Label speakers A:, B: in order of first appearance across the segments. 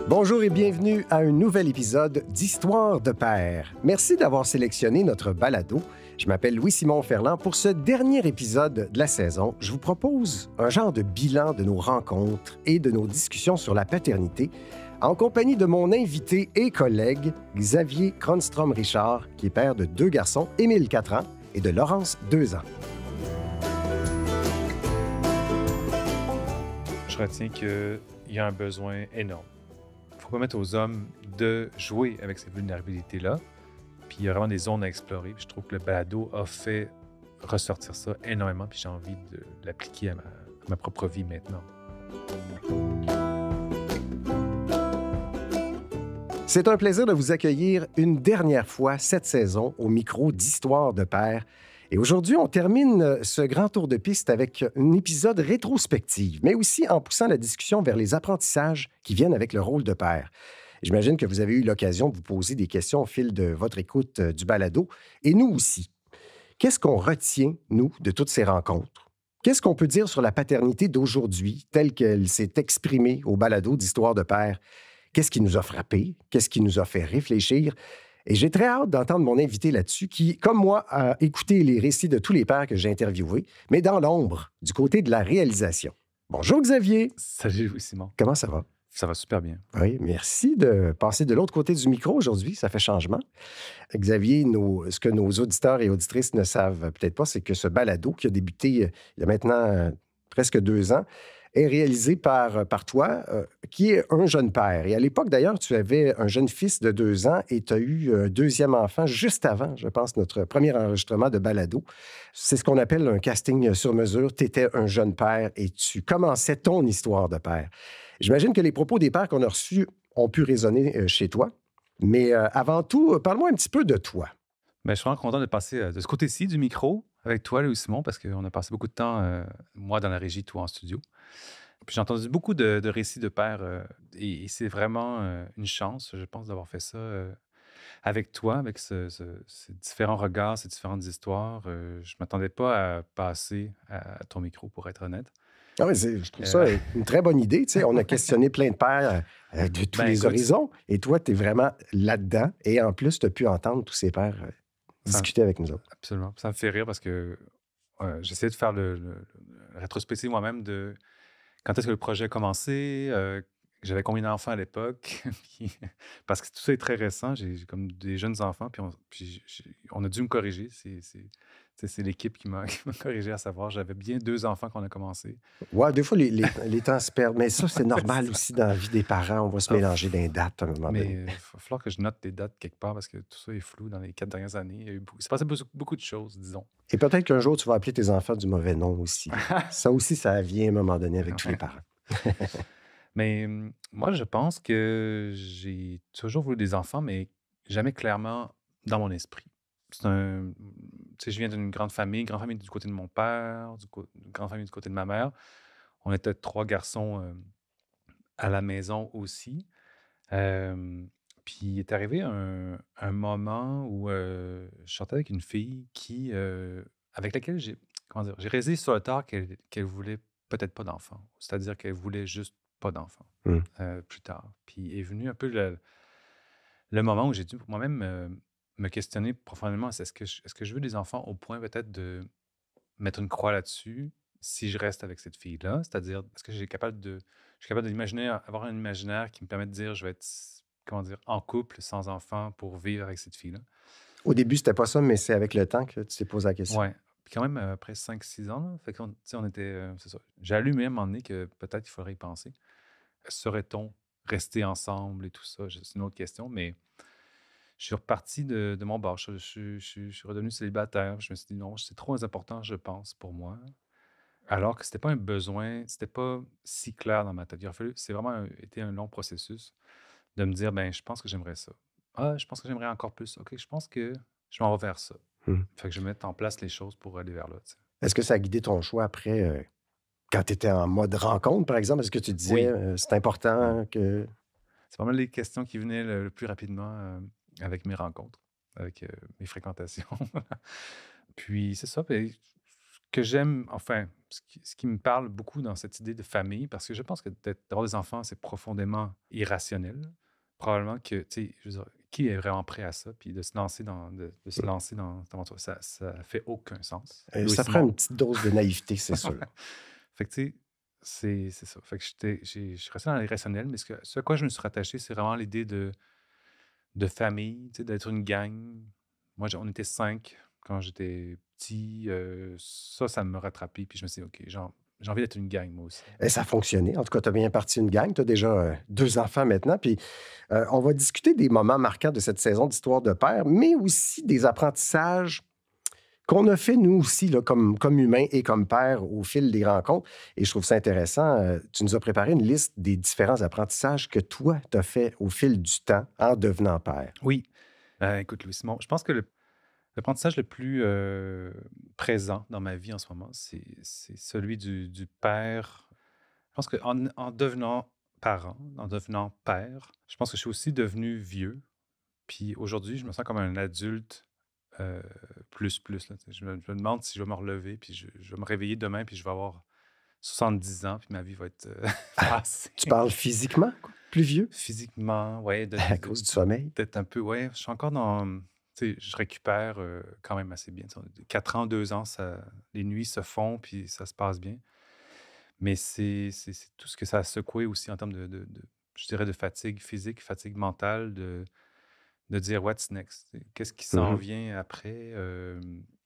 A: Bonjour et bienvenue à un nouvel épisode d'Histoire de père. Merci d'avoir sélectionné notre balado. Je m'appelle Louis-Simon Ferland. Pour ce dernier épisode de la saison, je vous propose un genre de bilan de nos rencontres et de nos discussions sur la paternité en compagnie de mon invité et collègue Xavier Cronstrom-Richard, qui est père de 2 garçons, Émile, 4 ans, et de Laurence, 2 ans.
B: Je retiens qu'il y a un besoin énorme. Il faut permettre aux hommes de jouer avec ces vulnérabilités-là. Puis il y a vraiment des zones à explorer. Puis je trouve que le balado a fait ressortir ça énormément. Puis j'ai envie de l'appliquer à ma propre vie maintenant.
A: C'est un plaisir de vous accueillir une dernière fois cette saison au micro d'Histoire de père. Et aujourd'hui, on termine ce grand tour de piste avec un épisode rétrospectif, mais aussi en poussant la discussion vers les apprentissages qui viennent avec le rôle de père. J'imagine que vous avez eu l'occasion de vous poser des questions au fil de votre écoute du balado, et nous aussi. Qu'est-ce qu'on retient, nous, de toutes ces rencontres? Qu'est-ce qu'on peut dire sur la paternité d'aujourd'hui, telle qu'elle s'est exprimée au balado d'Histoire de père? Qu'est-ce qui nous a frappé? Qu'est-ce qui nous a fait réfléchir? Et j'ai très hâte d'entendre mon invité là-dessus qui, comme moi, a écouté les récits de tous les pères que j'ai interviewés, mais dans l'ombre, du côté de la réalisation. Bonjour Xavier!
B: Salut Louis-Simon.
A: Comment ça va?
B: Ça va super bien.
A: Oui, merci de passer de l'autre côté du micro aujourd'hui. Ça fait changement. Xavier, ce que nos auditeurs et auditrices ne savent peut-être pas, c'est que ce balado qui a débuté il y a maintenant presque 2 ans, est réalisé par toi, qui est un jeune père. Et à l'époque, d'ailleurs, tu avais un jeune fils de 2 ans et tu as eu un deuxième enfant juste avant, je pense, notre premier enregistrement de balado. C'est ce qu'on appelle un casting sur mesure. Tu étais un jeune père et tu commençais ton histoire de père. J'imagine que les propos des pères qu'on a reçus ont pu résonner chez toi. Mais avant tout, parle-moi un petit peu de toi.
B: Bien, je suis vraiment content de passer de ce côté-ci du micro avec toi, Louis-Simon, parce qu'on a passé beaucoup de temps, moi dans la régie, toi en studio. Puis j'ai entendu beaucoup de récits de pères et c'est vraiment une chance, je pense, d'avoir fait ça avec toi, avec ces différents regards, ces différentes histoires. Je ne m'attendais pas à passer à ton micro, pour être honnête.
A: Ah oui, je trouve ça une très bonne idée. Tu sais, on a questionné plein de pères de tous les horizons. Et toi, tu es vraiment là-dedans. Et en plus, tu as pu entendre tous ces pères discuter avec nous autres.
B: Absolument. Ça me fait rire parce que j'essayais de faire le rétrospective moi-même de quand est-ce que le projet a commencé, j'avais combien d'enfants à l'époque, parce que tout ça est très récent. J'ai comme des jeunes enfants, puis on a dû me corriger. C'est l'équipe qui m'a corrigé, à savoir, j'avais bien 2 enfants quand on a commencé.
A: Ouais, des fois, les temps se perdent. Mais ça, c'est normal aussi dans la vie des parents. On va se mélanger dans les dates à un moment donné.
B: Mais il va falloir que je note des dates quelque part parce que tout ça est flou dans les 4 dernières années. Il s'est passé beaucoup de choses, disons.
A: Et peut-être qu'un jour, tu vas appeler tes enfants du mauvais nom aussi. Ça aussi, ça vient à un moment donné avec tous les parents.
B: Mais moi, je pense que j'ai toujours voulu des enfants, mais jamais clairement dans mon esprit. Tu sais, je viens d'une grande famille du côté de mon père, une grande famille du côté de ma mère. On était 3 garçons à la maison aussi. Puis il est arrivé un moment où je sortais avec une fille avec laquelle j'ai réalisé sur le tard qu'elle voulait peut-être pas d'enfant. C'est-à-dire qu'elle voulait juste pas d'enfant plus tard. Puis est venu un peu le moment où j'ai dû moi-même me questionner profondément. Est-ce que je veux des enfants au point peut-être de mettre une croix là-dessus si je reste avec cette fille-là? C'est-à-dire, est-ce que je suis capable d'imaginer, avoir un imaginaire qui me permet de dire je vais être, en couple sans enfant pour vivre avec cette fille-là?
A: Au début, c'était pas ça, mais c'est avec le temps que tu t'es posé la question.
B: Ouais. Puis quand même, après 5-6 ans, là, fait qu'on, tu sais, on était, c'est ça. J'ai allumé à un moment donné que peut-être il faudrait y penser. Serait-on resté ensemble et tout ça? C'est une autre question, mais je suis reparti de mon bord. Je suis redevenu célibataire. Je me suis dit non, c'est trop important, je pense, pour moi. Alors que c'était pas un besoin, c'était pas si clair dans ma tête. C'est vraiment été un long processus de me dire, ben, je pense que j'aimerais ça. Ah, je pense que j'aimerais encore plus. OK, je pense que je m'en vais vers ça. Fait que je vais mettre en place les choses pour aller vers là. Tu sais.
A: Est-ce que ça a guidé ton choix après, quand tu étais en mode rencontre, par exemple? Est-ce que tu disais,
B: Oui.
A: c'est important que...
B: C'est pas mal les questions qui venaient le plus rapidement avec mes rencontres, avec mes fréquentations. Puis c'est ça. Puis, que j'aime, enfin, ce qui me parle beaucoup dans cette idée de famille, parce que je pense que d'avoir des enfants, c'est profondément irrationnel. Probablement que, tu sais, je veux dire, qui est vraiment prêt à ça? Puis de se lancer dans cette aventure, ça fait aucun sens. Louis
A: Ça prend
B: Simon.
A: une petite dose de naïveté, c'est sûr.
B: Fait que, tu sais, c'est ça. Fait que je suis resté dans l'irrationnel, mais ce à quoi je me suis rattaché, c'est vraiment l'idée de famille, tu sais, d'être une gang. Moi, on était 5 quand j'étais petit. Ça me rattrapait. Puis je me suis dit, OK, j'ai envie d'être une gang, moi aussi.
A: Et ça a fonctionné. En tout cas, tu as bien parti une gang. Tu as déjà 2 enfants maintenant. Puis on va discuter des moments marquants de cette saison d'Histoire de père, mais aussi des apprentissages qu'on a fait nous aussi, là, comme humains et comme pères, au fil des rencontres. Et je trouve ça intéressant. Tu nous as préparé une liste des différents apprentissages que toi, tu as fait au fil du temps en devenant père.
B: Oui. Écoute, Louis-Simon, je pense que l'apprentissage le plus présent dans ma vie en ce moment, c'est celui du père. Je pense qu'en devenant parent, en devenant père, je pense que je suis aussi devenu vieux. Puis aujourd'hui, je me sens comme un adulte plus. Là. Je me demande si je vais me relever, puis je vais me réveiller demain, puis je vais avoir 70 ans, puis ma vie va être
A: Ah,
B: passée.
A: tu parles physiquement, quoi? Plus vieux?
B: Physiquement, ouais,
A: À cause du sommeil?
B: d'être un peu, ouais, je suis encore dans, tu sais, je récupère quand même assez bien. 4 ans, 2 ans, les nuits se font, puis ça se passe bien. Mais c'est tout ce que ça a secoué aussi en termes je dirais, de fatigue physique, fatigue mentale, de dire what's next? Qu'est-ce qui s'en
A: Mhm,
B: vient après?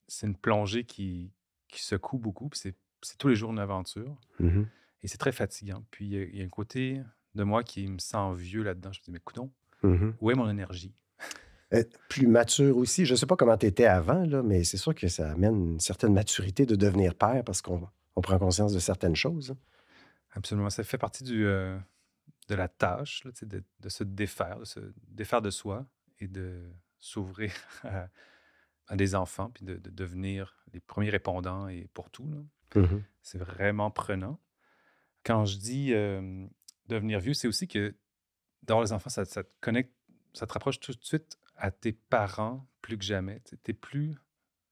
B: C'est une plongée qui secoue beaucoup, puis c'est tous les jours une aventure
A: mhm.
B: et c'est très fatigant. Puis il y a un côté de moi qui me sent vieux là-dedans. Je me dis: «Mais coudonc,
A: Mhm.
B: où est mon énergie?»
A: Plus mature aussi. Je ne sais pas comment tu étais avant, là, mais c'est sûr que ça amène une certaine maturité de devenir père parce qu'on prend conscience de certaines choses, hein.
B: Absolument, ça fait partie de la tâche, là, tu sais, de se défaire de soi et de s'ouvrir à des enfants, puis de devenir les premiers répondants et pour tout, là.
A: Mhm,
B: C'est vraiment prenant. Quand je dis, devenir vieux, c'est aussi que d'avoir les enfants, ça te connecte, ça te rapproche tout de suite à tes parents plus que jamais. Tu es plus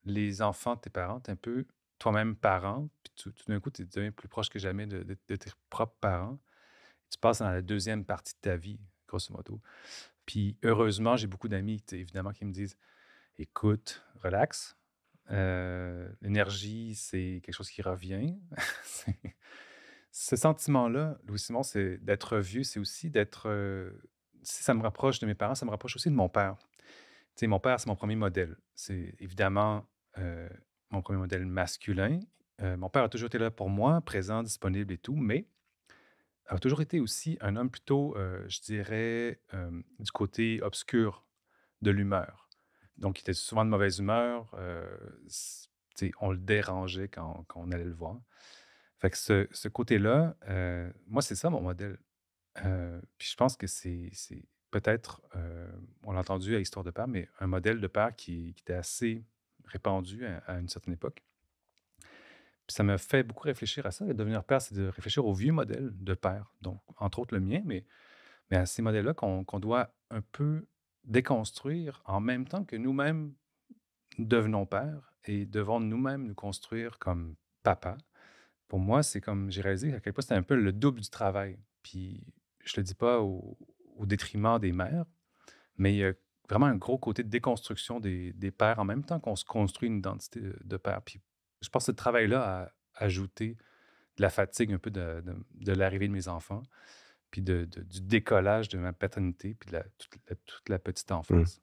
B: les enfants de tes parents, tu es un peu toi-même parent, puis tout d'un coup, tu deviens plus proche que jamais de tes propres parents. Tu passes dans la deuxième partie de ta vie, grosso modo. Puis heureusement, j'ai beaucoup d'amis, tu sais, évidemment, qui me disent: «Écoute, relax, l'énergie, c'est quelque chose qui revient». C'est ce sentiment-là, Louis-Simon, c'est d'être vieux, c'est aussi d'être, si ça me rapproche de mes parents, ça me rapproche aussi de mon père. Tu sais, mon père, c'est mon premier modèle. C'est évidemment, mon premier modèle masculin. Mon père a toujours été là pour moi, présent, disponible et tout, mais a toujours été aussi un homme plutôt, je dirais, du côté obscur de l'humeur. Donc il était souvent de mauvaise humeur, tu sais, on le dérangeait quand on allait le voir. Fait que ce côté-là, moi, c'est ça mon modèle. Puis je pense que c'est peut-être, on l'a entendu à Histoire de père, mais un modèle de père qui était assez répandu à une certaine époque. Puis ça m'a fait beaucoup réfléchir à ça. Et devenir père, c'est de réfléchir aux vieux modèles de père, donc entre autres le mien, mais à ces modèles-là qu'on doit un peu déconstruire en même temps que nous-mêmes devenons pères et devons nous-mêmes nous construire comme papa. Pour moi, c'est comme j'ai réalisé à quel point c'était un peu le double du travail. Puis je le dis pas au détriment des mères, mais il y a vraiment un gros côté de déconstruction des pères en même temps qu'on se construit une identité de père. Puis je pense que ce travail-là a ajouté de la fatigue un peu de l'arrivée de mes enfants, puis du décollage de ma paternité, puis de toute la petite
A: mmh.
B: enfance.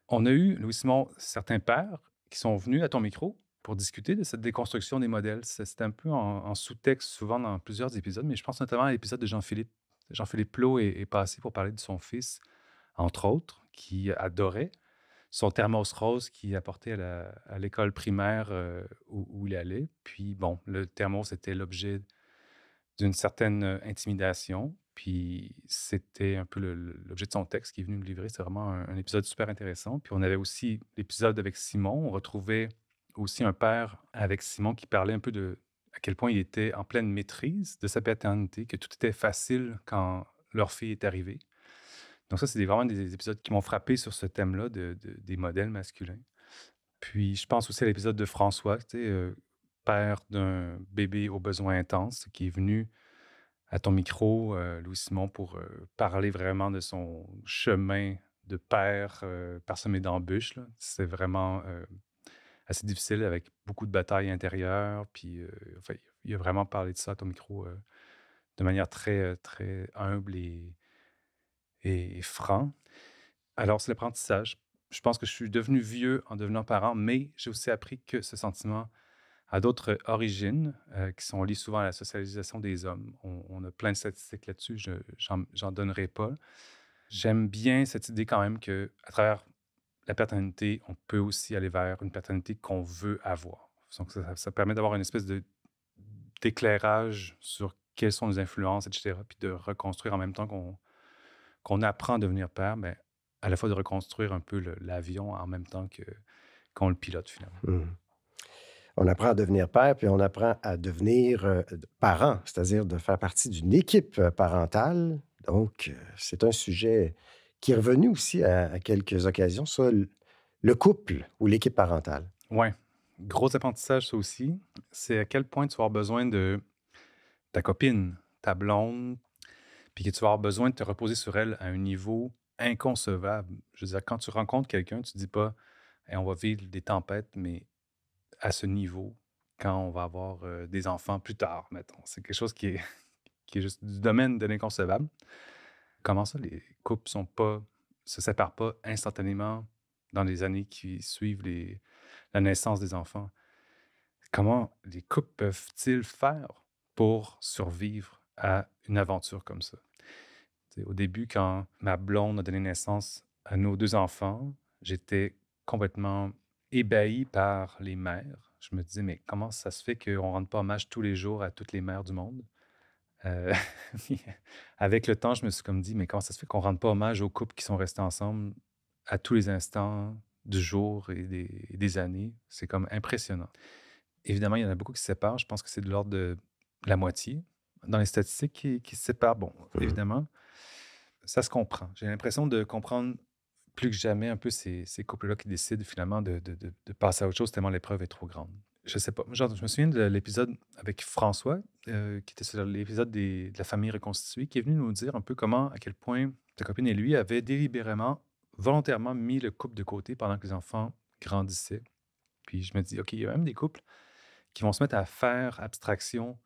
B: On a eu, Louis-Simon, certains pères qui sont venus à ton micro pour discuter de cette déconstruction des modèles. C'était un peu en sous-texte, souvent dans plusieurs épisodes, mais je pense notamment à l'épisode de Jean-Philippe. Jean-Philippe Plot est passé pour parler de son fils, entre autres, qui adorait son thermos rose qu'il apportait à l'école primaire où il allait. Puis, bon, le thermos était l'objet d'une certaine intimidation. Puis c'était un peu l'objet de son texte qui est venu me livrer. C'est vraiment un épisode super intéressant. Puis on avait aussi l'épisode avec Simon. On retrouvait aussi un père avec Simon qui parlait un peu de à quel point il était en pleine maîtrise de sa paternité, que tout était facile quand leur fille est arrivée. Donc ça, c'est vraiment des épisodes qui m'ont frappé sur ce thème-là des modèles masculins. Puis je pense aussi à l'épisode de François, tu sais, père d'un bébé aux besoins intenses qui est venu à ton micro, Louis-Simon, pour, parler vraiment de son chemin de père, parsemé d'embûches, là. C'est vraiment, assez difficile avec beaucoup de batailles intérieures. Puis, enfin, il a vraiment parlé de ça à ton micro, de manière très, très humble et franc. Alors, c'est l'apprentissage. Je pense que je suis devenu vieux en devenant parent, mais j'ai aussi appris que ce sentiment a d'autres origines, qui sont liées souvent à la socialisation des hommes. On a plein de statistiques là-dessus, j'en donnerai pas. J'aime bien cette idée quand même que à travers la paternité, on peut aussi aller vers une paternité qu'on veut avoir. Donc ça permet d'avoir une espèce d'éclairage sur quelles sont nos influences et cetera, puis de reconstruire en même temps qu'on apprend à devenir père, mais à la fois de reconstruire un peu l'avion en même temps qu'on le pilote finalement.
A: Mmh. On apprend à devenir père, puis on apprend à devenir, parent, c'est-à-dire de faire partie d'une équipe, parentale. Donc, c'est un sujet qui est revenu aussi à quelques occasions, ça, le couple ou l'équipe parentale.
B: Ouais, gros apprentissage ça aussi, c'est à quel point tu vas avoir besoin de ta copine, ta blonde, puis que tu vas avoir besoin de te reposer sur elle à un niveau inconcevable. Je veux dire, quand tu rencontres quelqu'un, tu te dis pas: «Hey, on va vivre des tempêtes», mais à ce niveau, quand on va avoir, des enfants plus tard, mettons. C'est quelque chose qui est qui est juste du domaine de l'inconcevable. Comment ça, les couples se séparent pas instantanément dans les années qui suivent la naissance des enfants? Comment les couples peuvent-ils faire pour survivre à une aventure comme ça? Tu sais, au début, quand ma blonde a donné naissance à nos 2 enfants, j'étais complètement ébahi par les mères. Je me disais: «Mais comment ça se fait qu'on ne rende pas hommage tous les jours à toutes les mères du monde?» Heu, puis avec le temps, je me suis comme dit: «Mais comment ça se fait qu'on ne rende pas hommage aux couples qui sont restés ensemble à tous les instants du jour et des années?» C'est comme impressionnant. Évidemment, il y en a beaucoup qui se séparent. Je pense que c'est de l'ordre de la moitié dans les statistiques qui se séparent. Bon,
A: Mmh.
B: évidemment, ça se comprend. J'ai l'impression de comprendre plus que jamais un peu ces couples-là qui décident finalement de passer à autre chose tellement l'épreuve est trop grande. Je sais pas. Genre, je me souviens de l'épisode avec François, qui était sur l'épisode de la famille reconstituée, qui est venu nous dire un peu comment, à quel point ta copine et lui avaient délibérément, volontairement mis le couple de côté pendant que les enfants grandissaient. Puis je me dis, OK, il y a même des couples qui vont se mettre à faire abstraction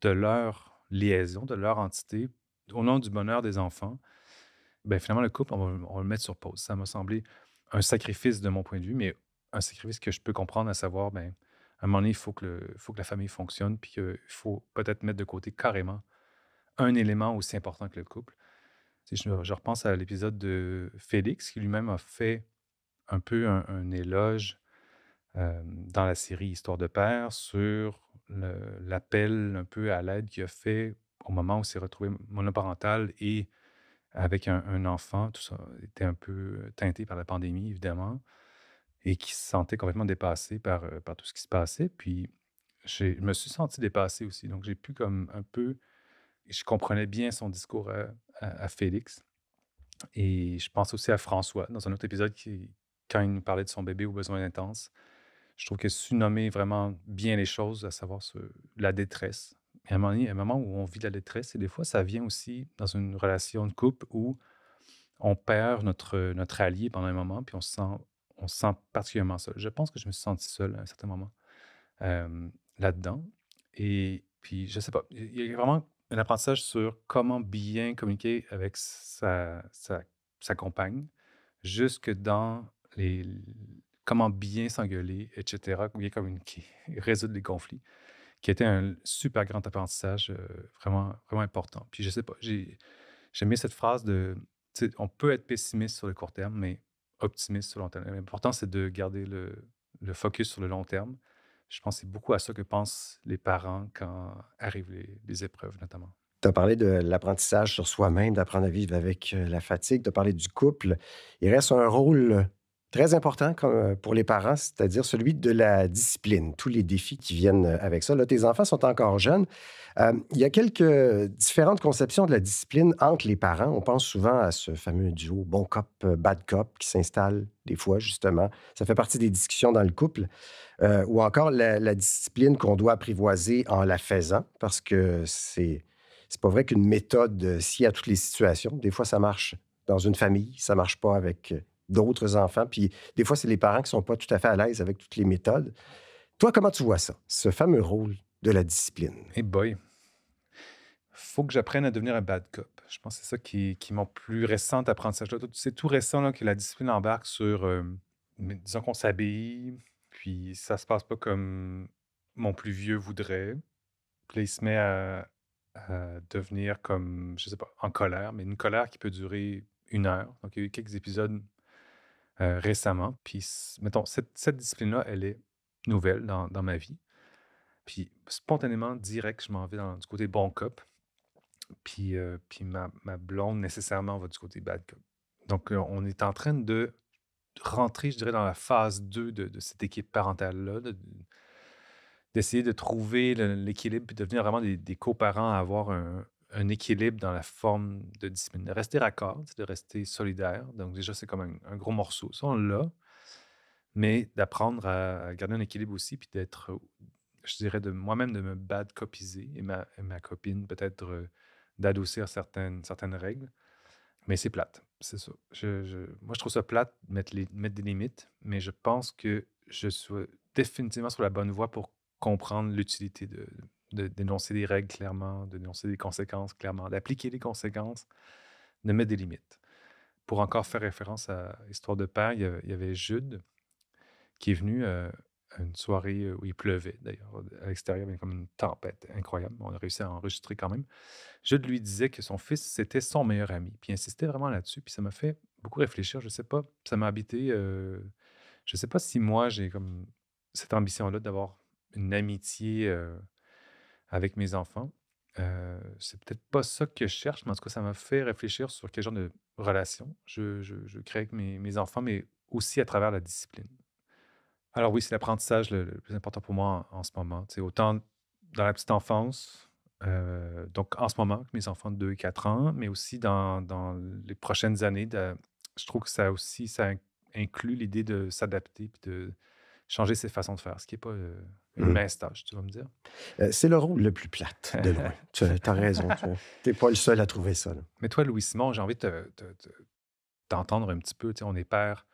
B: de leur liaison, de leur entité, au nom du bonheur des enfants. Ben finalement, le couple, on va le mettre sur pause. Ça m'a semblé un sacrifice de mon point de vue, mais un sacrifice que je peux comprendre, à savoir, ben, à un moment donné, il faut que la famille fonctionne, puis qu'il faut peut-être mettre de côté carrément un élément aussi important que le couple. Tu sais, je repense à l'épisode de Félix, qui lui-même a fait un peu un éloge dans la série Histoire de père sur l'appel un peu à l'aide qu'il a fait au moment où il s'est retrouvé monoparental et avec un enfant. Tout ça était un peu teinté par la pandémie, évidemment, et qui se sentait complètement dépassé par tout ce qui se passait. Puis, je me suis senti dépassé aussi. Donc, j'ai pu comme un peu... Je comprenais bien son discours à Félix. Et je pense aussi à François, dans un autre épisode, quand il nous parlait de son bébé aux besoins intenses. Je trouve que su nommer vraiment bien les choses, à savoir la détresse. Et à un moment donné, un moment où on vit de la détresse, et des fois, ça vient aussi dans une relation de couple où on perd notre allié pendant un moment, puis on se sent particulièrement seul. Je pense que je me suis senti seul à un certain moment là-dedans. Et puis, je sais pas, il y a vraiment un apprentissage sur comment bien communiquer avec sa compagne, jusque dans comment bien s'engueuler, et cetera, bien communiquer, résoudre les conflits, qui était un super grand apprentissage, vraiment, vraiment important. Puis je sais pas, j'aime bien cette phrase de, tu sais, on peut être pessimiste sur le court terme, mais optimiste sur le long terme. L'important, c'est de garder le focus sur le long terme. Je pense que c'est beaucoup à ça que pensent les parents quand arrivent les épreuves, notamment.
A: Tu as parlé de l'apprentissage sur soi-même, d'apprendre à vivre avec, la fatigue, tu as parlé du couple. Il reste un rôle Très important pour les parents, c'est-à-dire celui de la discipline, tous les défis qui viennent avec ça. Là, tes enfants sont encore jeunes. Il y a quelques différentes conceptions de la discipline entre les parents. On pense souvent à ce fameux duo bon cop, bad cop qui s'installe des fois, justement. Ça fait partie des discussions dans le couple. Ou encore la discipline qu'on doit apprivoiser en la faisant, parce que c'est pas vrai qu'une méthode s'y à toutes les situations. Des fois, ça marche dans une famille, ça marche pas avec d'autres enfants. Puis des fois, c'est les parents qui sont pas tout à fait à l'aise avec toutes les méthodes. Toi, comment tu vois ça, ce fameux rôle de la discipline?
B: Et boy, faut que j'apprenne à devenir un bad cop. Je pense que c'est ça qui est mon plus récent apprentissage. Là, c'est tout récent là, que la discipline embarque sur, disons qu'on s'habille, puis ça se passe pas comme mon plus vieux voudrait. Puis là, il se met à devenir comme, je sais pas, en colère, mais une colère qui peut durer 1 heure. Donc, il y a eu quelques épisodes récemment. Puis, mettons, cette discipline-là, elle est nouvelle dans ma vie. Puis, spontanément, direct, je m'en vais du côté bon cop. Puis ma blonde, nécessairement, va du côté bad cop. Donc, on est en train de rentrer, je dirais, dans la phase 2 de cette équipe parentale-là, d'essayer de trouver l'équilibre puis de devenir vraiment des coparents, à avoir un équilibre dans la forme de discipline. De rester raccord, de rester solidaire. Donc, déjà, c'est comme un gros morceau. Ça, on l'a, mais d'apprendre à garder un équilibre aussi, puis d'être, je dirais, de moi-même, de me bad copiser et ma copine, peut-être, d'adoucir certaines règles. Mais c'est plate, c'est ça. Moi, je trouve ça plate de mettre des limites, mais je pense que je suis définitivement sur la bonne voie pour comprendre l'utilité de d'énoncer des règles clairement, de d'énoncer des conséquences clairement, d'appliquer les conséquences, de mettre des limites. Pour encore faire référence à Histoire de père, il y avait Jude qui est venu à une soirée où il pleuvait, d'ailleurs. À l'extérieur, il y avait comme une tempête incroyable. On a réussi à enregistrer quand même. Jude lui disait que son fils, c'était son meilleur ami. Puis il insistait vraiment là-dessus. Puis ça m'a fait beaucoup réfléchir. Je sais pas, ça m'a habité. Je sais pas si moi, j'ai comme cette ambition-là d'avoir une amitié avec mes enfants. C'est peut-être pas ça que je cherche, mais en tout cas, ça m'a fait réfléchir sur quel genre de relation je crée avec mes enfants, mais aussi à travers la discipline. Alors oui, c'est l'apprentissage le plus important pour moi en ce moment. Tu sais, autant dans la petite enfance, donc en ce moment, avec mes enfants de 2 et 4 ans, mais aussi dans les prochaines années. Je trouve que ça aussi, ça inclut l'idée de s'adapter puis de changer ses façons de faire, ce qui n'est pas une
A: Mhm.
B: mince tâche, tu vas me dire.
A: C'est le rôle le plus plate, de loin. Tu as raison. Tu n'es pas le seul à trouver ça, là.
B: Mais toi, Louis-Simon, j'ai envie de t'entendre un petit peu. Tu sais, on est pères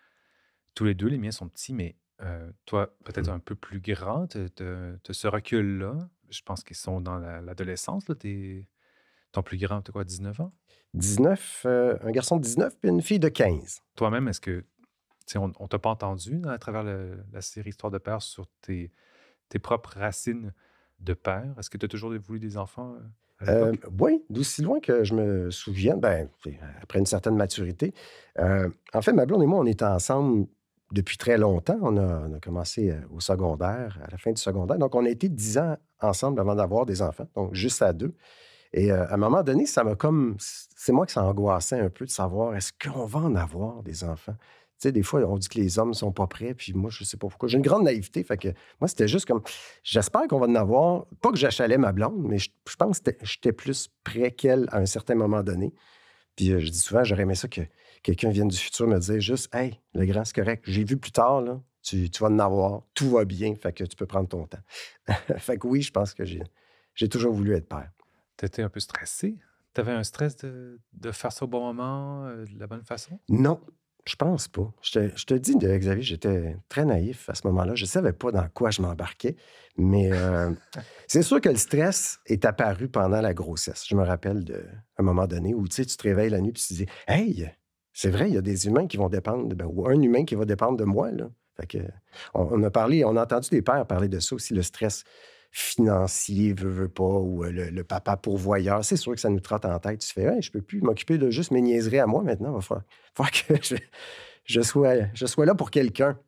B: tous les deux, les miens sont petits, mais toi, peut-être
A: Mhm.
B: un peu plus grand, tu as ce recul-là. Je pense qu'ils sont dans l'adolescence, là. Ton plus grand, tu quoi, 19 ans?
A: 19, un garçon de 19 puis une fille de 15.
B: Toi-même, est-ce que, tu sais, on t'a pas entendu à travers la série Histoire de père sur tes propres racines de père? Est-ce que tu as toujours voulu des enfants à l'époque?
A: Oui, d'aussi loin que je me souviens, ben, après une certaine maturité. En fait, ma blonde et moi, on était ensemble depuis très longtemps. On a commencé au secondaire, à la fin du secondaire. Donc, on a été 10 ans ensemble avant d'avoir des enfants, donc juste à deux. Et à un moment donné, ça m'a comme... C'est moi que ça angoissait un peu de savoir, est-ce qu'on va en avoir des enfants? Tu sais, des fois, on dit que les hommes sont pas prêts, puis moi, je sais pas pourquoi. J'ai une grande naïveté, fait que moi, c'était juste comme... J'espère qu'on va en avoir. Pas que j'achalais ma blonde, mais je pense que j'étais plus prêt qu'elle à un certain moment donné. Puis je dis souvent, j'aurais aimé ça que quelqu'un vienne du futur me dire juste, hey, le grand, c'est correct. J'ai vu plus tard, là, tu vas en avoir. Tout va bien, fait que tu peux prendre ton temps. Fait que oui, je pense que j'ai toujours voulu être père.
B: Tu étais un peu stressé? Tu avais un stress de faire ça au bon moment, de la bonne façon?
A: Non, je pense pas. Je te dis, Xavier, j'étais très naïf à ce moment-là. Je savais pas dans quoi je m'embarquais, mais c'est sûr que le stress est apparu pendant la grossesse. Je me rappelle d'un moment donné où tu sais, tu te réveilles la nuit et tu te dis, hey, c'est vrai, il y a des humains qui vont dépendre, ou un humain qui va dépendre de moi, là. Fait que, on a parlé, on a entendu des pères parler de ça aussi, le stress financier, veut pas, ou le papa pourvoyeur. C'est sûr que ça nous trotte en tête. Tu fais, hey, je peux plus m'occuper de juste mes niaiseries à moi maintenant. Il va falloir que je sois là pour quelqu'un.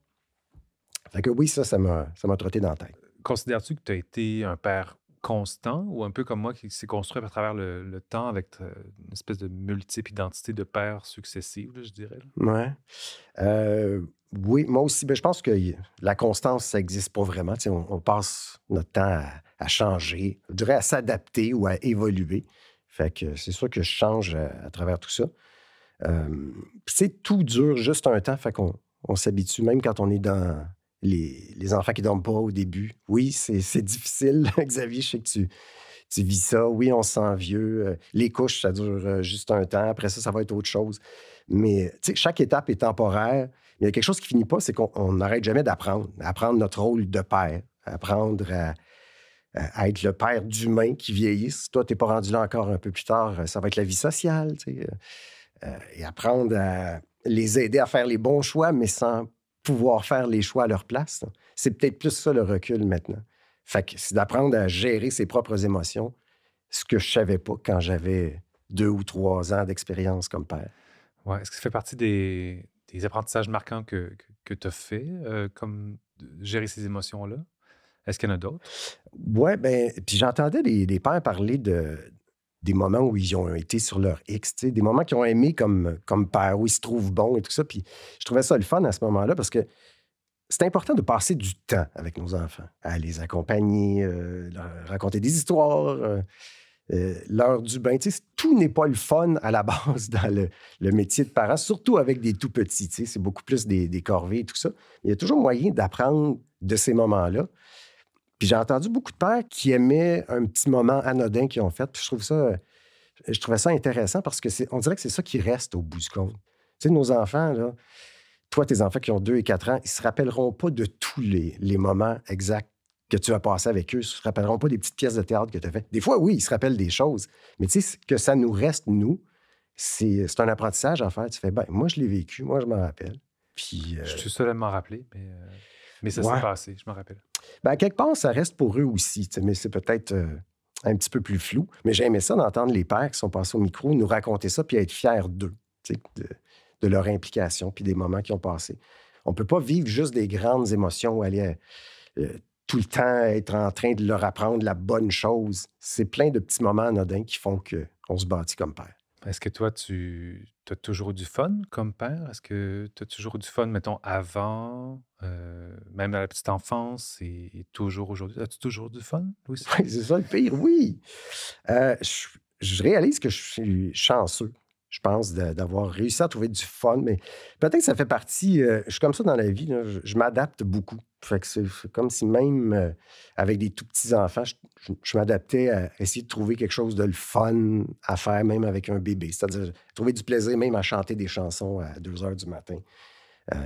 A: Fait que oui, ça m'a trotté dans la tête.
B: Considères-tu que tu as été un père constant ou un peu comme moi qui s'est construit à travers le temps avec une espèce de multiple identité de père successive, là, je dirais, là?
A: Ouais. Oui, moi aussi, ben, je pense que la constance, ça n'existe pas vraiment. Tu sais, on passe notre temps à changer, je dirais à s'adapter ou à évoluer. Fait que c'est sûr que je change à travers tout ça. Puis tu sais, tout dure juste un temps, fait qu'on s'habitue, même quand on est dans les enfants qui dorment pas au début. Oui, c'est difficile, Xavier, je sais que tu vis ça. Oui, on se sent vieux. Les couches, ça dure juste un temps. Après ça, ça va être autre chose. Mais tu sais, chaque étape est temporaire. Mais il y a quelque chose qui finit pas, c'est qu'on n'arrête jamais d'apprendre. Apprendre notre rôle de père. Apprendre à être le père d'humains qui vieillissent. Si toi, tu n'es pas rendu là encore un peu plus tard, ça va être la vie sociale. Tu sais. Et apprendre à les aider à faire les bons choix, mais sans pouvoir faire les choix à leur place. C'est peut-être plus ça le recul maintenant. Fait que c'est d'apprendre à gérer ses propres émotions, ce que je savais pas quand j'avais 2 ou 3 ans d'expérience comme père.
B: Ouais. Est-ce que ça fait partie des apprentissages marquants que tu as fait, comme de gérer ces émotions-là? Est-ce qu'il y en a d'autres?
A: Ouais, ben, puis j'entendais des pères parler des moments où ils ont été sur leur X, tu sais, des moments qu'ils ont aimé comme père, où ils se trouvent bons et tout ça. Puis je trouvais ça le fun à ce moment-là parce que c'est important de passer du temps avec nos enfants, à les accompagner, leur raconter des histoires, l'heure du bain. Tu sais, tout n'est pas le fun à la base dans le métier de parent, surtout avec des tout petits. Tu sais, c'est beaucoup plus des corvées et tout ça. Il y a toujours moyen d'apprendre de ces moments-là. Puis j'ai entendu beaucoup de pères qui aimaient un petit moment anodin qu'ils ont fait. Puis je trouvais ça intéressant parce que on dirait que c'est ça qui reste au bout du compte. Tu sais, nos enfants, là, toi, tes enfants qui ont 2 et 4 ans, ils ne se rappelleront pas de tous les moments exacts que tu as passés avec eux. Ils ne se rappelleront pas des petites pièces de théâtre que tu as faites. Des fois, oui, ils se rappellent des choses. Mais tu sais, que ça nous reste, nous, c'est un apprentissage à faire. Tu fais, ben, moi, je l'ai vécu, moi, je m'en rappelle. Puis,
B: Je suis seul à m'en rappeler, mais ça s'est
A: ouais.
B: passé, je me rappelle.
A: Ben, quelque part, ça reste pour eux aussi, tu sais, mais c'est peut-être un petit peu plus flou. Mais j'ai aimé ça d'entendre les pères qui sont passés au micro nous raconter ça puis être fiers d'eux, tu sais, de leur implication puis des moments qu'ils ont passés. On ne peut pas vivre juste des grandes émotions ou aller tout le temps être en train de leur apprendre la bonne chose. C'est plein de petits moments anodins qui font qu'on se bâtit comme père.
B: Est-ce que toi, tu as toujours eu du fun comme père? Est-ce que tu as toujours eu du fun, mettons, avant, même dans la petite enfance et toujours aujourd'hui? As-tu toujours du fun, toi aussi?
A: Oui, c'est ça le pire, oui. Je réalise que je suis chanceux, je pense, d'avoir réussi à trouver du fun, mais peut-être que ça fait partie. Je suis comme ça dans la vie, là, je m'adapte beaucoup. Fait que c'est comme si même avec des tout petits enfants, je m'adaptais à essayer de trouver quelque chose de le fun à faire, même avec un bébé. C'est-à-dire trouver du plaisir même à chanter des chansons à 2 heures du matin,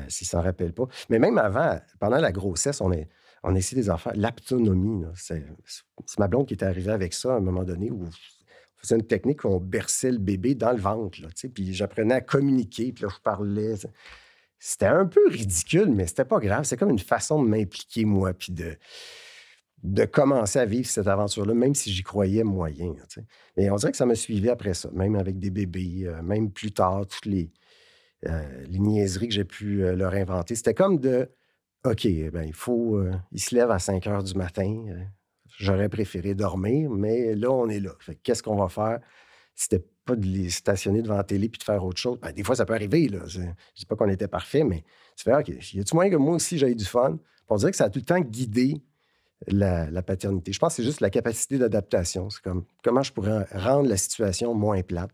A: s'ils s'en rappellent pas. Mais même avant, pendant la grossesse, on a essayé des affaires. L'autonomie, là, c'est ma blonde qui était arrivée avec ça à un moment donné où on faisait une technique où on berçait le bébé dans le ventre, là, tu sais, puis j'apprenais à communiquer, puis là, je parlais. C'était un peu ridicule, mais c'était pas grave. C'est comme une façon de m'impliquer, moi, puis de commencer à vivre cette aventure-là, même si j'y croyais moyen, tu sais. Et on dirait que ça me suivait après ça, même avec des bébés, même plus tard, toutes les niaiseries que j'ai pu leur inventer. C'était comme OK, ben, il se lève à 5 heures du matin. J'aurais préféré dormir, mais là, on est là. Fait que qu'est-ce qu'on va faire? C'était pas de les stationner devant la télé puis de faire autre chose. Ben, des fois, ça peut arriver, là. Je dis pas qu'on était parfait, mais tu fais, OK, y a-tu moyen que moi aussi, j'aie du fun? Puis on dirait que ça a tout le temps guidé la paternité. Je pense que c'est juste la capacité d'adaptation. C'est comme, comment je pourrais rendre la situation moins plate?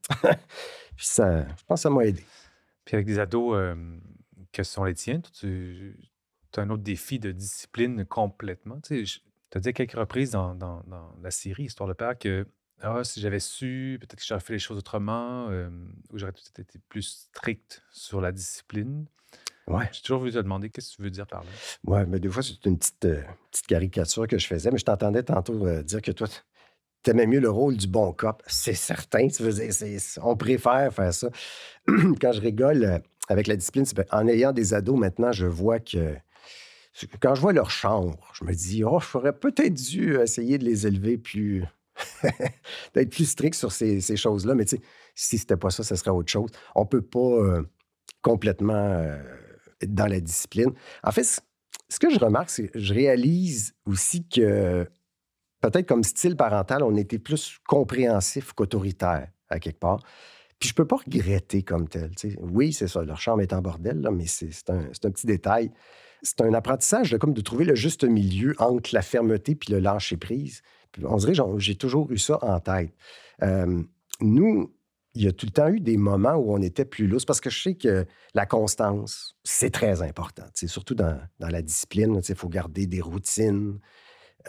A: Puis ça, je pense que ça m'a aidé.
B: Puis avec des ados, que sont les tiens, toi, tu as un autre défi de discipline complètement. Tu sais, tu as dit à quelques reprises dans la série Histoire de père que ah, si j'avais su, peut-être que j'aurais fait les choses autrement, ou j'aurais peut-être été plus strict sur la discipline.
A: Ouais.
B: J'ai toujours voulu te demander qu'est-ce que tu veux dire par là?
A: Ouais, mais des fois, c'est une petite caricature que je faisais, mais je t'entendais tantôt dire que toi, tu aimais mieux le rôle du bon cop. C'est certain, tu veux dire, on préfère faire ça. Quand je rigole avec la discipline, c'est en ayant des ados maintenant, je vois que quand je vois leur chambre, je me dis, oh, j'aurais peut-être dû essayer de les élever plus, d'être plus strict sur ces choses-là. Mais tu sais, si c'était pas ça, ce serait autre chose. On peut pas complètement être dans la discipline. En fait, ce que je remarque, c'est que je réalise aussi que peut-être comme style parental, on était plus compréhensif qu'autoritaire, à quelque part. Puis je peux pas regretter comme tel, tu sais. Oui, c'est ça, leur chambre est en bordel, là, mais c'est un petit détail. C'est un apprentissage comme de trouver le juste milieu entre la fermeté puis le lâcher-prise. Puis on dirait que j'ai toujours eu ça en tête. Euh, Nous, il y a tout le temps eu des moments où on était plus lousse parce que je sais que la constance, c'est très important. Tu sais, surtout dans la discipline, tu sais, il faut garder des routines.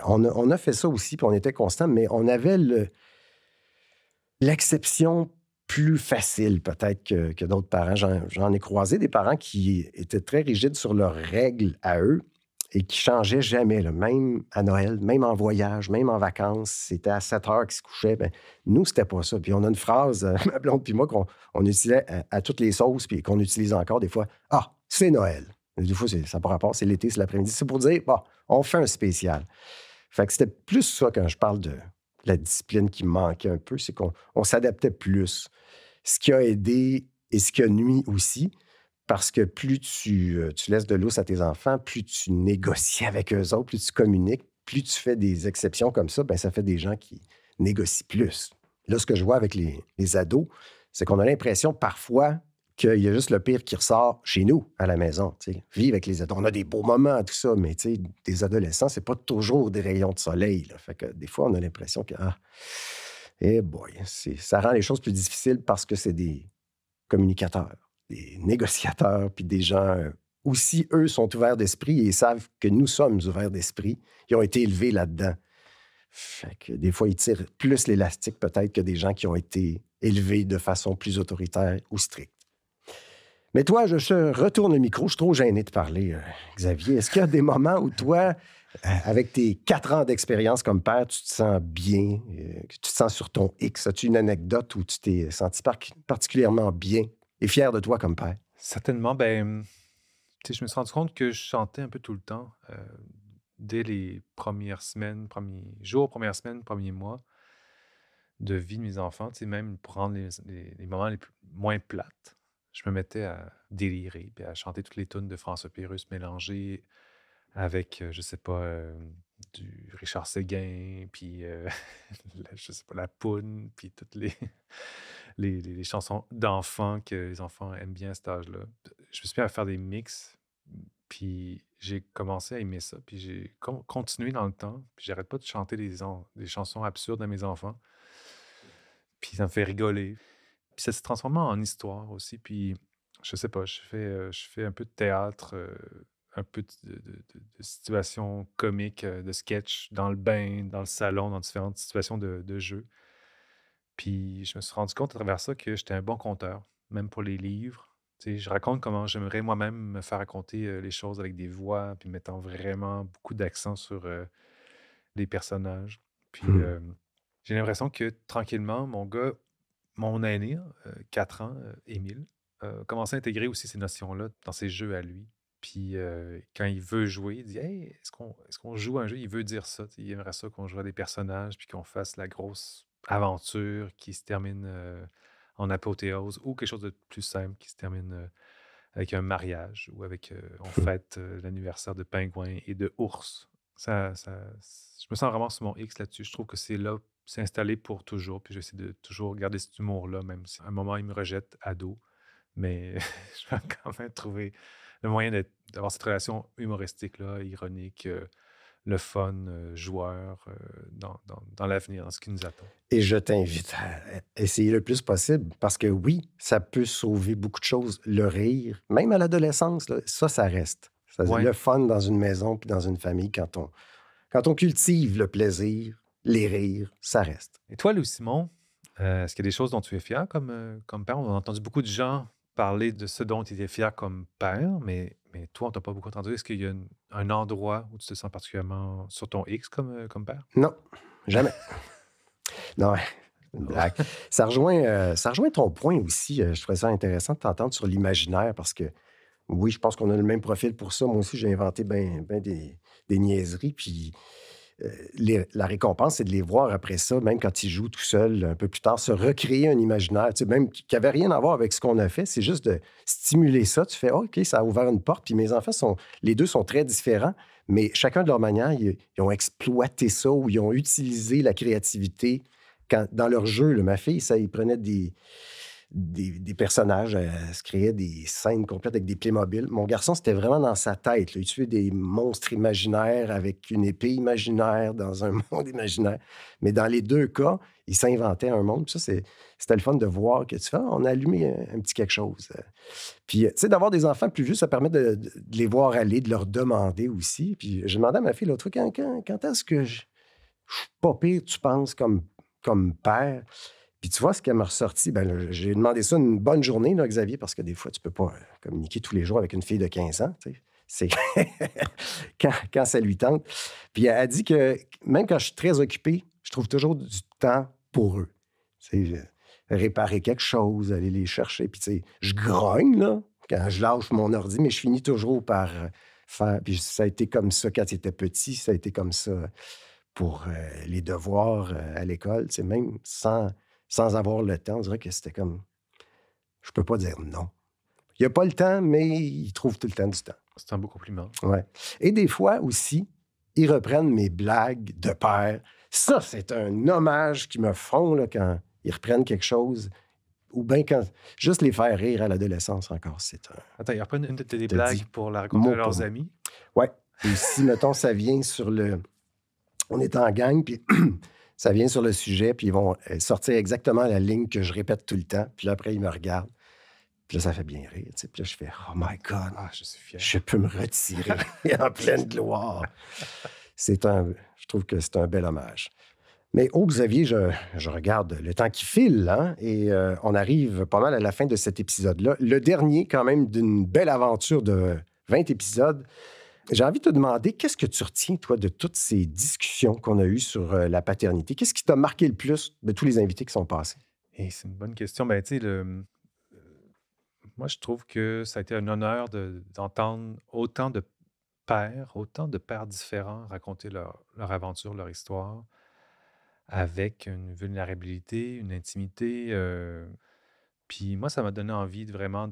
A: On a fait ça aussi, puis on était constant, mais on avait l'exception plus facile peut-être que d'autres parents. J'en ai croisé des parents qui étaient très rigides sur leurs règles à eux et qui changeaient jamais, là. Même à Noël, même en voyage, même en vacances. C'était à 7 heures qu'ils se couchaient. Ben, nous, c'était pas ça. Puis on a une phrase, ma blonde puis moi, qu'on utilisait à toutes les sauces puis qu'on utilise encore des fois. Ah, c'est Noël. Des fois, ça n'a pas rapport. C'est l'été, c'est l'après-midi. C'est pour dire, bon, on fait un spécial. Fait que c'était plus ça quand je parle de la discipline qui me manquait un peu, c'est qu'on s'adaptait plus. Ce qui a aidé et ce qui a nuit aussi, parce que plus tu laisses de lousse à tes enfants, plus tu négocies avec eux autres, plus tu communiques, plus tu fais des exceptions comme ça, ben ça fait des gens qui négocient plus. Là, ce que je vois avec les ados, c'est qu'on a l'impression parfois qu'il y a juste le pire qui ressort chez nous, à la maison. T'sais. Vivre avec les ados. On a des beaux moments, tout ça, mais des adolescents, c'est pas toujours des rayons de soleil. Là. Fait que des fois, on a l'impression que, boy, ça rend les choses plus difficiles parce que c'est des communicateurs, des négociateurs, puis des gens aussi, eux, sont ouverts d'esprit et savent que nous sommes ouverts d'esprit. Ils ont été élevés là-dedans. Fait que des fois, ils tirent plus l'élastique peut-être que des gens qui ont été élevés de façon plus autoritaire ou stricte. Mais toi, je retourne le micro. Je suis trop gêné de parler, Xavier. Est-ce qu'il y a des moments où toi, avec tes 4 ans d'expérience comme père, tu te sens bien, que tu te sens sur ton X? As-tu une anecdote où tu t'es senti particulièrement bien et fier de toi comme père?
B: Certainement, ben, tu sais, je me suis rendu compte que je chantais un peu tout le temps, dès les premières semaines, premiers jours, premières semaines, premiers mois de vie de mes enfants, tu sais, même pour rendre les moments moins plates, je me mettais à délirer, puis à chanter toutes les tunes de François Pérusse mélangées avec, je sais pas, du Richard Séguin, puis je sais pas, La Poune, puis toutes les chansons d'enfants que les enfants aiment bien à cet âge-là. Je me suis mis à faire des mix, puis j'ai commencé à aimer ça, puis j'ai continué dans le temps, puis j'arrête pas de chanter des chansons absurdes à mes enfants, puis ça me fait rigoler. Puis ça s'est transformé en histoire aussi, puis je sais pas, je fais un peu de théâtre, un peu de situations comiques, de sketch dans le bain, dans le salon, dans différentes situations de jeu. Puis je me suis rendu compte à travers ça que j'étais un bon conteur, même pour les livres. Tu sais, je raconte comment j'aimerais moi-même me faire raconter les choses avec des voix, puis mettant vraiment beaucoup d'accent sur les personnages. Puis
A: Hmm.
B: j'ai l'impression que tranquillement, mon aîné, 4 ans, Émile, commence à intégrer aussi ces notions-là dans ses jeux à lui. Puis quand il veut jouer, il dit Hey, est-ce qu'on joue à un jeu? Il veut dire ça. Tu sais, il aimerait ça qu'on joue à des personnages, puis qu'on fasse la grosse aventure qui se termine en apothéose, ou quelque chose de plus simple qui se termine avec un mariage, ou avec on fête l'anniversaire de pingouins et de ours. Je me sens vraiment sur mon X là-dessus. Je trouve que c'est installé pour toujours. Puis j'essaie de toujours garder cet humour-là, même si à un moment il me rejette ado. Mais je vais quand même trouver le moyen d'avoir cette relation humoristique-là, ironique, le fun, joueur dans l'avenir, dans ce qui nous attend.
A: Et je t'invite à essayer le plus possible parce que oui, ça peut sauver beaucoup de choses. Le rire, même à l'adolescence, là, ça reste.
B: Ouais.
A: Le fun dans une maison puis dans une famille, quand on cultive le plaisir, les rires, ça reste.
B: Et toi, Louis-Simon, est-ce qu'il y a des choses dont tu es fier comme père? On a entendu beaucoup de gens parler de ce dont tu étais fier comme père, mais toi, on t'a pas beaucoup entendu. Est-ce qu'il y a un endroit où tu te sens particulièrement sur ton X comme père?
A: Non, jamais. Non, une blague. Ça rejoint ton point aussi. Je trouvais ça intéressant de t'entendre sur l'imaginaire parce que oui, je pense qu'on a le même profil pour ça. Moi aussi, j'ai inventé ben des niaiseries. Puis la récompense, c'est de les voir après ça, même quand ils jouent tout seuls, un peu plus tard, se recréer un imaginaire, tu sais, même qui n'avait rien à voir avec ce qu'on a fait. C'est juste de stimuler ça. Tu fais, OK, ça a ouvert une porte. Puis mes enfants, les deux sont très différents, mais chacun de leur manière, ils ont exploité ça ou ils ont utilisé la créativité dans leur jeu. Là, ma fille, ça, ils prenaient des personnages, elle se créait des scènes complètes avec des Playmobil. Mon garçon, c'était vraiment dans sa tête, là. Il tuait des monstres imaginaires avec une épée imaginaire dans un monde imaginaire. Mais dans les deux cas, il s'inventait un monde. Puis ça, c'était le fun de voir que tu fais, on a allumé un petit quelque chose. Puis, tu sais, d'avoir des enfants plus vieux, ça permet de les voir aller, de leur demander aussi. Puis j'ai demandé à ma fille l'autre fois, quand est-ce que je suis pas pire, tu penses, comme père? Puis tu vois ce qu'elle m'a ressorti. Ben, là, j'ai demandé ça une bonne journée, là, Xavier, parce que des fois, tu peux pas communiquer tous les jours avec une fille de 15 ans. Tu sais. C'est quand ça lui tente. Puis elle a dit que même quand je suis très occupé, je trouve toujours du temps pour eux. Tu sais, réparer quelque chose, aller les chercher. Puis tu sais, je grogne, là, quand je lâche mon ordi, mais je finis toujours par faire. Puis ça a été comme ça quand il était petit, ça a été comme ça pour les devoirs à l'école. Tu sais, même sans avoir le temps, on dirait que c'était comme... Je peux pas dire non. Il n'y a pas le temps, mais il trouve tout le temps du temps.
B: C'est un beau compliment.
A: Ouais. Et des fois aussi, ils reprennent mes blagues de père. Ça, c'est un hommage qu'ils me font là, quand ils reprennent quelque chose. Ou bien quand... Juste les faire rire à l'adolescence encore, c'est un...
B: Attends, ils reprennent une de tes
A: te
B: blagues
A: dis,
B: pour la raconter
A: mot
B: à leurs
A: pour mot.
B: amis?
A: Ouais. Et si, mettons, ça vient sur le... On est en gang, puis ça vient sur le sujet, puis ils vont sortir exactement la ligne que je répète tout le temps. Puis là, après, ils me regardent. Puis là, ça fait bien rire. Tu sais. Puis là, je fais « Oh my God!
B: Ah, je suis fier.
A: Je peux me retirer en pleine gloire. » Je trouve que c'est un bel hommage. Mais Xavier, je regarde le temps qui file, hein, et on arrive pas mal à la fin de cet épisode-là. Le dernier, quand même, d'une belle aventure de 20 épisodes. J'ai envie de te demander, qu'est-ce que tu retiens, toi, de toutes ces discussions qu'on a eues sur la paternité? Qu'est-ce qui t'a marqué le plus de tous les invités qui sont passés?
B: Et c'est une bonne question. Ben, tu sais, moi, je trouve que ça a été un honneur d'entendre autant de pères différents raconter leur aventure, leur histoire, avec une vulnérabilité, une intimité. Puis moi, ça m'a donné envie vraiment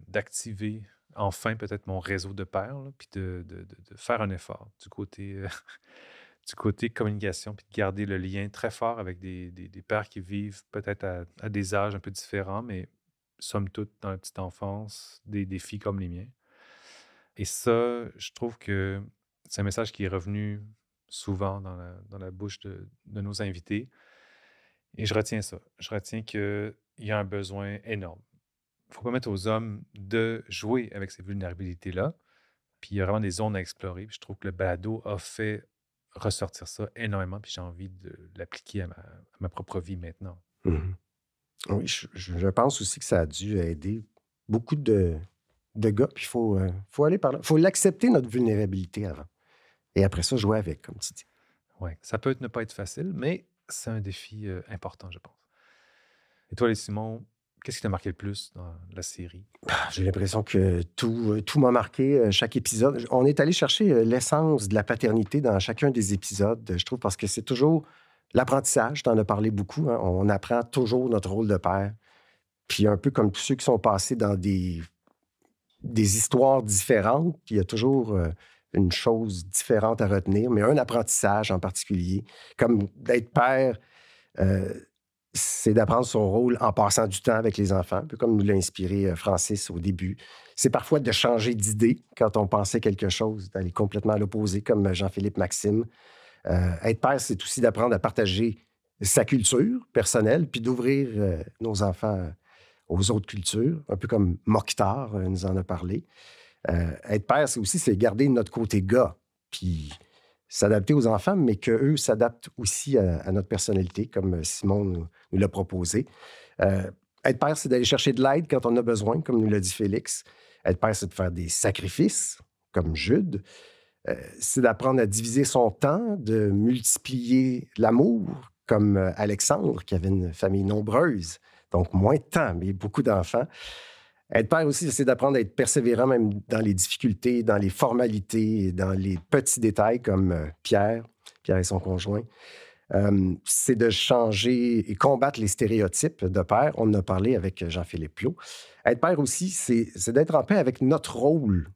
B: d'activer enfin peut-être mon réseau de pairs, là, puis de faire un effort du côté communication, puis de garder le lien très fort avec des pères qui vivent peut-être à des âges un peu différents, mais somme toute dans la petite enfance, des défis comme les miens. Et ça, je trouve que c'est un message qui est revenu souvent dans la bouche de nos invités. Et je retiens ça. Je retiens qu'il y a un besoin énorme. Il ne faut pas mettre aux hommes de jouer avec ces vulnérabilités-là. Puis il y a vraiment des zones à explorer. Puis je trouve que le balado a fait ressortir ça énormément. Puis j'ai envie de l'appliquer à ma propre vie maintenant.
A: Mhm. Oui, je pense aussi que ça a dû aider beaucoup de gars. Puis il faut aller par là. Il faut l'accepter, notre vulnérabilité, avant. Et après ça, jouer avec, comme tu dis.
B: Oui, ça peut ne pas être facile, mais c'est un défi important, je pense. Et toi, les Simon, qu'est-ce qui t'a marqué le plus dans la série?
A: J'ai l'impression que tout m'a marqué, chaque épisode. On est allé chercher l'essence de la paternité dans chacun des épisodes, je trouve, parce que c'est toujours l'apprentissage. Tu en as parlé beaucoup. Hein, on apprend toujours notre rôle de père. Puis un peu comme tous ceux qui sont passés dans des histoires différentes, il y a toujours une chose différente à retenir, mais un apprentissage en particulier. Comme d'être père, c'est d'apprendre son rôle en passant du temps avec les enfants, un peu comme nous l'a inspiré Francis au début. C'est parfois de changer d'idée quand on pensait quelque chose, d'aller complètement à l'opposé, comme Jean-Philippe Maxime. Être père, c'est aussi d'apprendre à partager sa culture personnelle, puis d'ouvrir nos enfants aux autres cultures, un peu comme Mokhtar nous en a parlé. Être père, c'est garder notre côté gars, puis s'adapter aux enfants, mais qu'eux s'adaptent aussi à notre personnalité, comme Simon nous l'a proposé. Être père, c'est d'aller chercher de l'aide quand on a besoin, comme nous l'a dit Félix. Être père, c'est de faire des sacrifices, comme Jude. C'est d'apprendre à diviser son temps, de multiplier l'amour, comme Alexandre, qui avait une famille nombreuse. Donc, moins de temps, mais beaucoup d'enfants. Être père aussi, c'est d'apprendre à être persévérant même dans les difficultés, dans les formalités, dans les petits détails comme Pierre. Pierre et son conjoint. C'est de changer et combattre les stéréotypes de père. On en a parlé avec Jean-Philippe Plot. Être père aussi, c'est d'être en paix avec notre rôle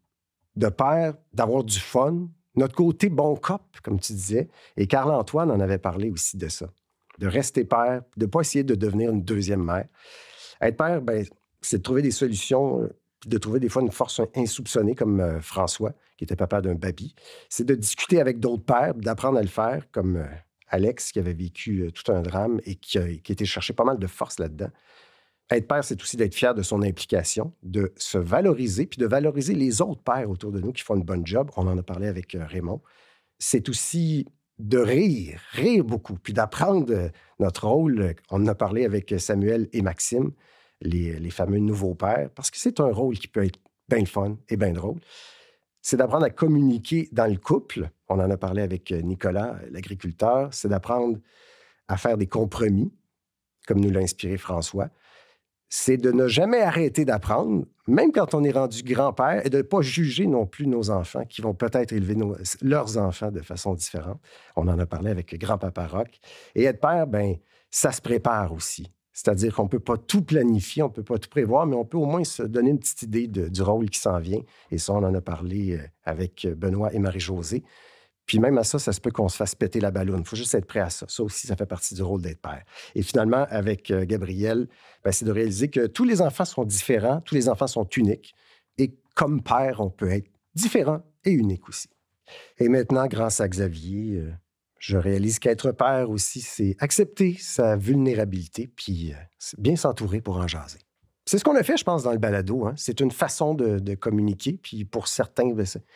A: de père, d'avoir du fun, notre côté bon cop, comme tu disais. Et Carl-Antoine en avait parlé aussi de ça. De rester père, de ne pas essayer de devenir une deuxième mère. Être père, ben, c'est de trouver des solutions, puis de trouver des fois une force insoupçonnée, comme François, qui était papa d'un baby. C'est de discuter avec d'autres pères, d'apprendre à le faire, comme Alex, qui avait vécu tout un drame et qui était chercher pas mal de force là-dedans. Être père, c'est aussi d'être fier de son implication, de se valoriser, puis de valoriser les autres pères autour de nous qui font une bonne job. On en a parlé avec Raymond. C'est aussi de rire beaucoup, puis d'apprendre notre rôle. On en a parlé avec Samuel et Maxime, les fameux nouveaux pères, parce que c'est un rôle qui peut être bien le fun et bien drôle. C'est d'apprendre à communiquer dans le couple. On en a parlé avec Nicolas, l'agriculteur. C'est d'apprendre à faire des compromis, comme nous l'a inspiré François. C'est de ne jamais arrêter d'apprendre, même quand on est rendu grand-père, et de ne pas juger non plus nos enfants qui vont peut-être élever leurs enfants de façon différente. On en a parlé avec grand-papa Roch. Et être père, ben, ça se prépare aussi. C'est-à-dire qu'on ne peut pas tout planifier, on ne peut pas tout prévoir, mais on peut au moins se donner une petite idée du rôle qui s'en vient. Et ça, on en a parlé avec Benoît et Marie-Josée. Puis même à ça, ça se peut qu'on se fasse péter la balloune. Il faut juste être prêt à ça. Ça aussi, ça fait partie du rôle d'être père. Et finalement, avec Gabriel, ben, c'est de réaliser que tous les enfants sont différents, tous les enfants sont uniques. Et comme père, on peut être différent et unique aussi. Et maintenant, grâce à Xavier, je réalise qu'être père aussi, c'est accepter sa vulnérabilité puis bien s'entourer pour en jaser. C'est ce qu'on a fait, je pense, dans le balado. Hein. C'est une façon de communiquer. Puis pour certains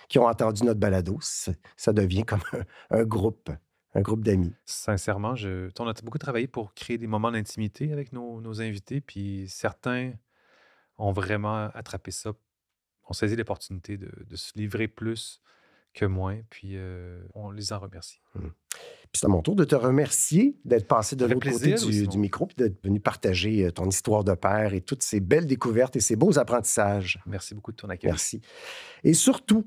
A: qui ont entendu notre balado, ça devient comme un groupe d'amis.
B: Sincèrement, on a beaucoup travaillé pour créer des moments d'intimité avec nos invités, puis certains ont vraiment attrapé ça, ont saisi l'opportunité de se livrer plus que moins, puis on les en remercie.
A: Puis c'est à mon tour de te remercier d'être passé de
B: Ça fait
A: l'autre côté
B: plaisir,
A: du micro puis d'être venu partager ton histoire de père et toutes ces belles découvertes et ces beaux apprentissages.
B: Merci beaucoup de ton accueil.
A: Merci. Et surtout,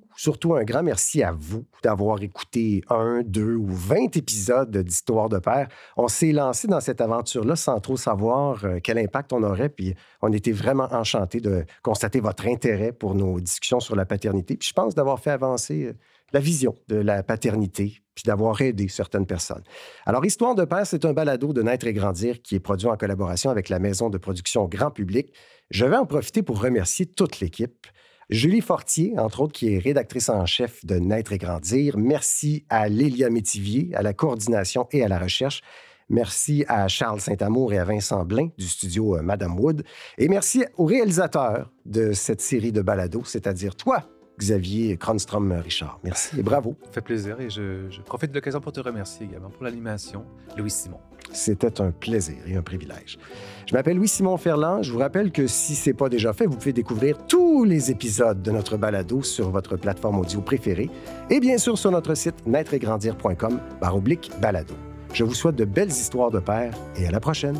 A: un grand merci à vous d'avoir écouté 1, 2 ou 20 épisodes d'Histoire de père. On s'est lancé dans cette aventure-là sans trop savoir quel impact on aurait, puis on était vraiment enchantés de constater votre intérêt pour nos discussions sur la paternité. Puis je pense d'avoir fait avancer la vision de la paternité, puis d'avoir aidé certaines personnes. Alors, Histoire de père, c'est un balado de Naître et Grandir qui est produit en collaboration avec la maison de production Grand Public. Je vais en profiter pour remercier toute l'équipe. Julie Fortier, entre autres, qui est rédactrice en chef de Naître et Grandir. Merci à Lélia Métivier, à la coordination et à la recherche. Merci à Charles Saint-Amour et à Vincent Blain du studio Madame Wood. Et merci aux réalisateurs de cette série de balados, c'est-à-dire toi, Xavier Cronstrom-Richard. Merci et bravo.
B: Ça fait plaisir et je profite de l'occasion pour te remercier également pour l'animation, Louis-Simon.
A: C'était un plaisir et un privilège. Je m'appelle Louis-Simon Ferland. Je vous rappelle que si ce n'est pas déjà fait, vous pouvez découvrir tous les épisodes de notre balado sur votre plateforme audio préférée et bien sûr sur notre site naîtreetgrandir.com/balado. Je vous souhaite de belles histoires de père et à la prochaine.